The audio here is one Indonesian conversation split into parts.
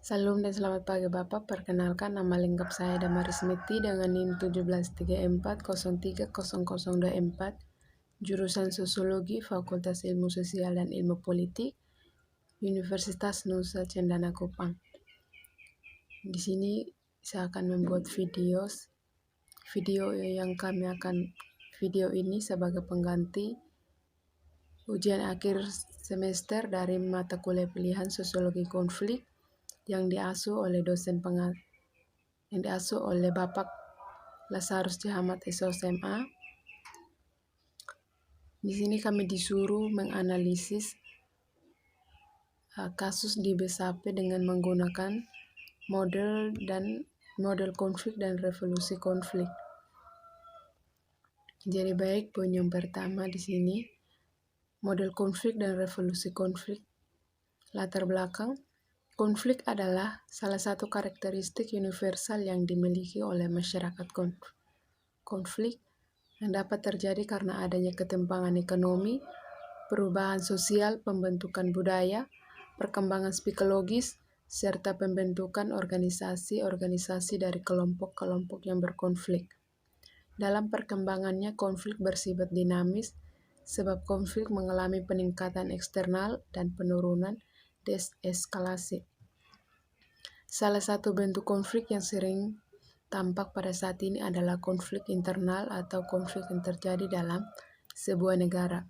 Salam dan selamat pagi Bapak, perkenalkan nama lengkap saya Damaris Meti dengan NIM 1734030024, jurusan Sosiologi, Fakultas Ilmu Sosial dan Ilmu Politik, Universitas Nusa Cendana Kupang. Di sini saya akan membuat video ini sebagai pengganti ujian akhir semester dari mata kuliah pilihan Sosiologi Konflik yang diasuh oleh Bapak Lazarus Jahamat SOSMA. Di sini kami disuruh menganalisis kasus di BSAP dengan menggunakan model konflik dan revolusi konflik. Jadi baik, poin yang pertama di sini model konflik dan revolusi konflik. Latar belakang, konflik adalah salah satu karakteristik universal yang dimiliki oleh masyarakat konflik yang dapat terjadi karena adanya ketimpangan ekonomi, perubahan sosial, pembentukan budaya, perkembangan psikologis, serta pembentukan organisasi-organisasi dari kelompok-kelompok yang berkonflik. Dalam perkembangannya, konflik bersifat dinamis, sebab konflik mengalami peningkatan eksternal dan penurunan deseskalasi. Salah satu bentuk konflik yang sering tampak pada saat ini adalah konflik internal atau konflik yang terjadi dalam sebuah negara.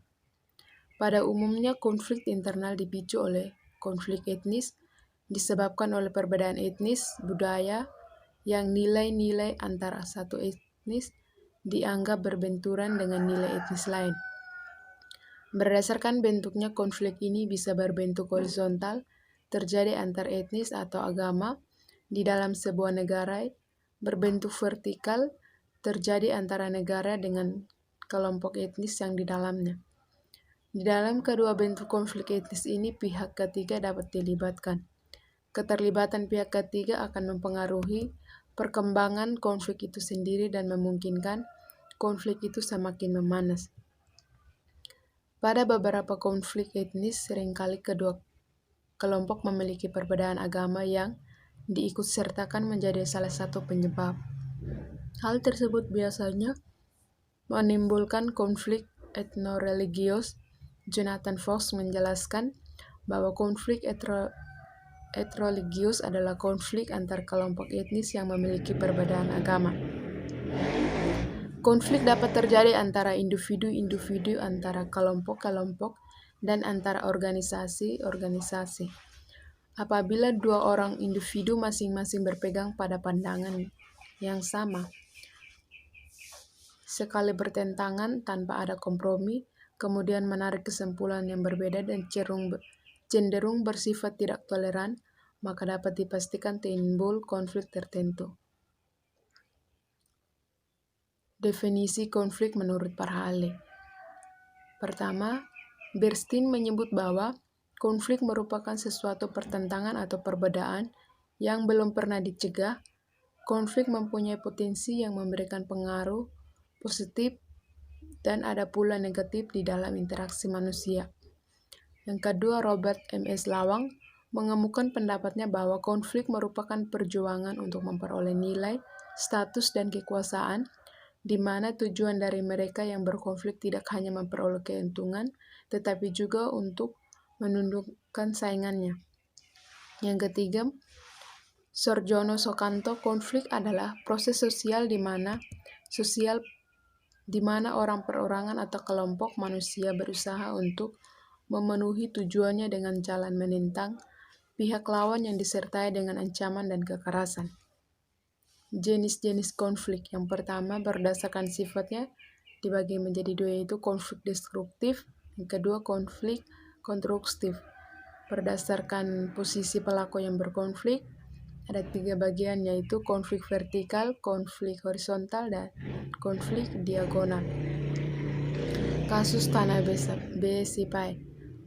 Pada umumnya, konflik internal dipicu oleh konflik etnis, disebabkan oleh perbedaan etnis, budaya, yang nilai-nilai antara satu etnis dianggap berbenturan dengan nilai etnis lain. Berdasarkan bentuknya, konflik ini bisa berbentuk horizontal, terjadi antar etnis atau agama di dalam sebuah negara, berbentuk vertikal, terjadi antara negara dengan kelompok etnis yang di dalamnya. Di dalam kedua bentuk konflik etnis ini, pihak ketiga dapat dilibatkan. Keterlibatan pihak ketiga akan mempengaruhi perkembangan konflik itu sendiri dan memungkinkan konflik itu semakin memanas. Pada beberapa konflik etnis, seringkali kedua kelompok memiliki perbedaan agama yang diikutsertakan menjadi salah satu penyebab. Hal tersebut biasanya menimbulkan konflik etnoreligius. Jonathan Fox menjelaskan bahwa konflik etnoreligius adalah konflik antar kelompok etnis yang memiliki perbedaan agama. Konflik dapat terjadi antara individu-individu, antara kelompok-kelompok, dan antara organisasi-organisasi. Apabila dua orang individu masing-masing berpegang pada pandangan yang sama, sekali bertentangan tanpa ada kompromi, kemudian menarik kesimpulan yang berbeda dan cenderung bersifat tidak toleran, maka dapat dipastikan timbul konflik tertentu. Definisi konflik menurut para ahli. Pertama, Bernstein menyebut bahwa konflik merupakan sesuatu pertentangan atau perbedaan yang belum pernah dicegah. Konflik mempunyai potensi yang memberikan pengaruh positif dan ada pula negatif di dalam interaksi manusia. Yang kedua, Robert M.S. Lawang mengemukakan pendapatnya bahwa konflik merupakan perjuangan untuk memperoleh nilai, status, dan kekuasaan, di mana tujuan dari mereka yang berkonflik tidak hanya memperoleh keuntungan, tetapi juga untuk menundukkan saingannya. Yang ketiga, Sorjono Soekanto, konflik adalah proses sosial di mana orang perorangan atau kelompok manusia berusaha untuk memenuhi tujuannya dengan jalan menentang pihak lawan yang disertai dengan ancaman dan kekerasan. Jenis-jenis konflik. Yang pertama, berdasarkan sifatnya dibagi menjadi dua, yaitu konflik destruktif. Yang kedua, konflik konstruktif. Berdasarkan posisi pelaku yang berkonflik, ada 3 bagian, yaitu konflik vertikal, konflik horizontal, dan konflik diagonal. Kasus Tanah Besipai.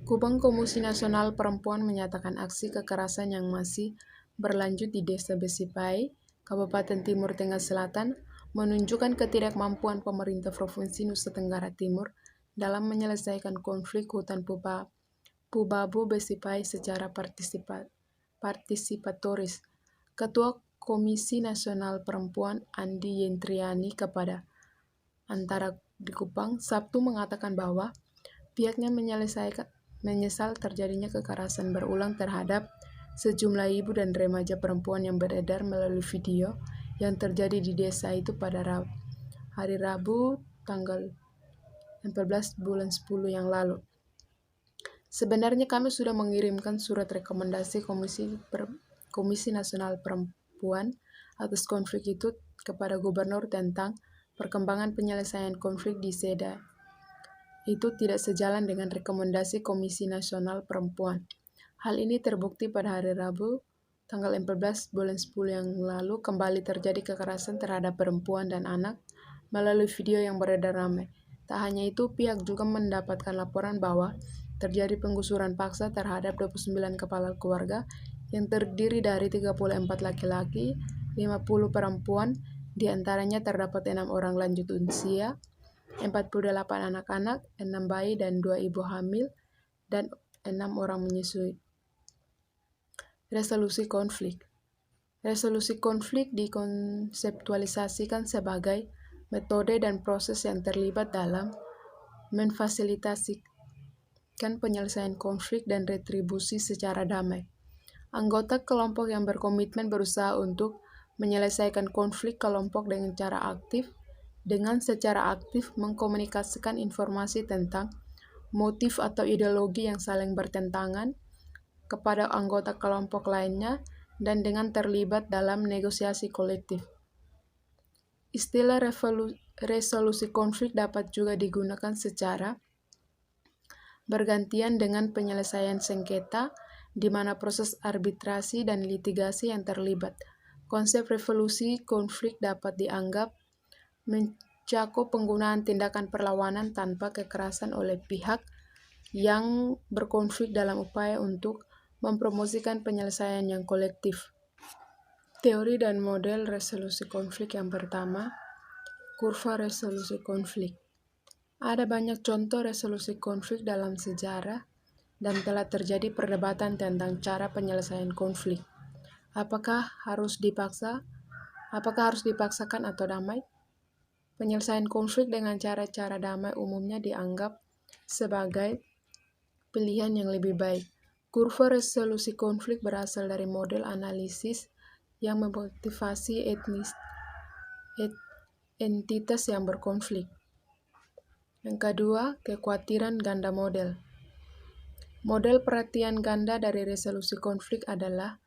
Kubang Komisi Nasional Perempuan menyatakan aksi kekerasan yang masih berlanjut di Desa Besipai, Kabupaten Timur Tengah Selatan, menunjukkan ketidakmampuan pemerintah Provinsi Nusa Tenggara Timur dalam menyelesaikan konflik hutan Pubabu Besipai secara partisipatoris. Ketua Komisi Nasional Perempuan Andi Yentriani kepada Antara di Kupang Sabtu mengatakan bahwa pihaknya menyesal terjadinya kekerasan berulang terhadap sejumlah ibu dan remaja perempuan yang beredar melalui video yang terjadi di desa itu pada hari Rabu tanggal 14 bulan 10 yang lalu. Sebenarnya kami sudah mengirimkan surat rekomendasi Komisi Nasional Perempuan atas konflik itu kepada gubernur tentang perkembangan penyelesaian konflik di Seda. Itu tidak sejalan dengan rekomendasi Komisi Nasional Perempuan. Hal ini terbukti pada hari Rabu, tanggal 14 bulan 10 yang lalu kembali terjadi kekerasan terhadap perempuan dan anak melalui video yang beredar ramai. Tak hanya itu, pihak juga mendapatkan laporan bahwa terjadi penggusuran paksa terhadap 29 kepala keluarga yang terdiri dari 34 laki-laki, 50 perempuan, di antaranya terdapat 6 orang lanjut usia, 48 anak-anak, 6 bayi dan 2 ibu hamil, dan 6 orang menyusui. Resolusi konflik. Resolusi konflik dikonseptualisasikan sebagai metode dan proses yang terlibat dalam memfasilitasikan penyelesaian konflik dan retribusi secara damai. Anggota kelompok yang berkomitmen berusaha untuk menyelesaikan konflik kelompok dengan secara aktif mengkomunikasikan informasi tentang motif atau ideologi yang saling bertentangan kepada anggota kelompok lainnya dan dengan terlibat dalam negosiasi kolektif. Istilah resolusi konflik dapat juga digunakan secara bergantian dengan penyelesaian sengketa, di mana proses arbitrasi dan litigasi yang terlibat. Konsep resolusi konflik dapat dianggap mencakup penggunaan tindakan perlawanan tanpa kekerasan oleh pihak yang berkonflik dalam upaya untuk mempromosikan penyelesaian yang kolektif. Teori dan model resolusi konflik yang pertama, kurva resolusi konflik. Ada banyak contoh resolusi konflik dalam sejarah dan telah terjadi perdebatan tentang cara penyelesaian konflik. Apakah harus dipaksakan atau damai? Penyelesaian konflik dengan cara-cara damai umumnya dianggap sebagai pilihan yang lebih baik. Kurva resolusi konflik berasal dari model analisis yang memotivasi entitas yang berkonflik. Yang kedua, kekhawatiran ganda model. Model perhatian ganda dari resolusi konflik adalah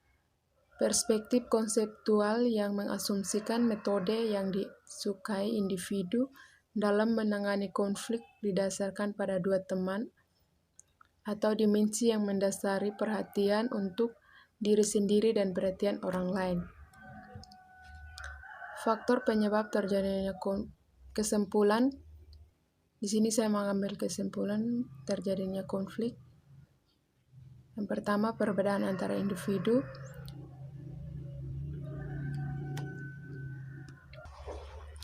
perspektif konseptual yang mengasumsikan metode yang disukai individu dalam menangani konflik didasarkan pada dua teman atau dimensi yang mendasari perhatian untuk diri sendiri dan perhatian orang lain. Faktor penyebab terjadinya kesimpulan. Di sini saya mengambil kesimpulan terjadinya konflik. Yang pertama, perbedaan antara individu.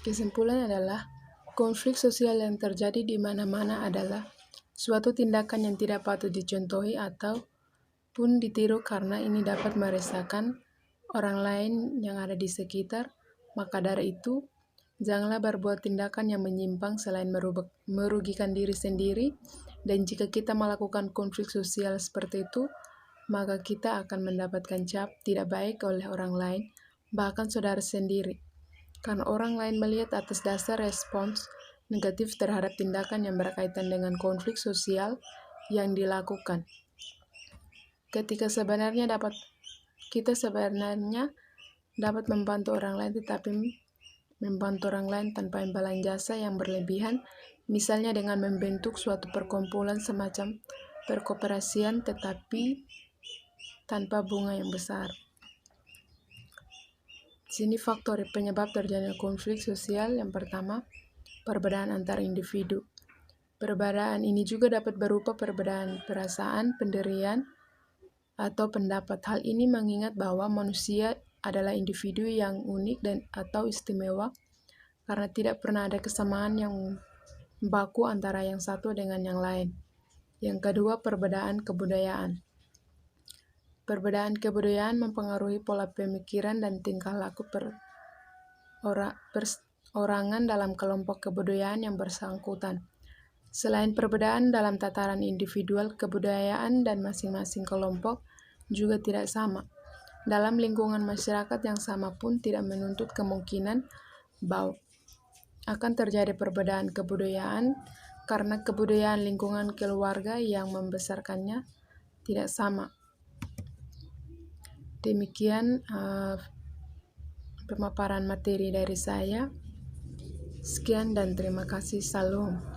Kesimpulan adalah konflik sosial yang terjadi di mana-mana adalah suatu tindakan yang tidak patut dicontohi ataupun ditiru karena ini dapat meresahkan orang lain yang ada di sekitar. Maka dari itu, janganlah berbuat tindakan yang menyimpang selain merugikan diri sendiri. Dan jika kita melakukan konflik sosial seperti itu, maka kita akan mendapatkan cap tidak baik oleh orang lain, bahkan saudara sendiri. Karena orang lain melihat atas dasar respons negatif terhadap tindakan yang berkaitan dengan konflik sosial yang dilakukan. Ketika kita sebenarnya dapat membantu orang lain, tetapi membantu orang lain tanpa imbalan jasa yang berlebihan, misalnya dengan membentuk suatu perkumpulan semacam perkooperasian tetapi tanpa bunga yang besar. Di sini faktor penyebab terjadinya konflik sosial. Yang pertama, perbedaan antar individu. Perbedaan ini juga dapat berupa perbedaan perasaan, pendirian, atau pendapat. Hal ini mengingat bahwa manusia adalah individu yang unik dan atau istimewa karena tidak pernah ada kesamaan yang baku antara yang satu dengan yang lain. Yang kedua, perbedaan kebudayaan. Perbedaan kebudayaan mempengaruhi pola pemikiran dan tingkah laku perorangan dalam kelompok kebudayaan yang bersangkutan. Selain perbedaan dalam tataran individual, kebudayaan dan masing-masing kelompok juga tidak sama. Dalam lingkungan masyarakat yang sama pun tidak menuntut kemungkinan bahwa akan terjadi perbedaan kebudayaan karena kebudayaan lingkungan keluarga yang membesarkannya tidak sama. Demikian pemaparan materi dari saya. Sekian dan terima kasih. Salam.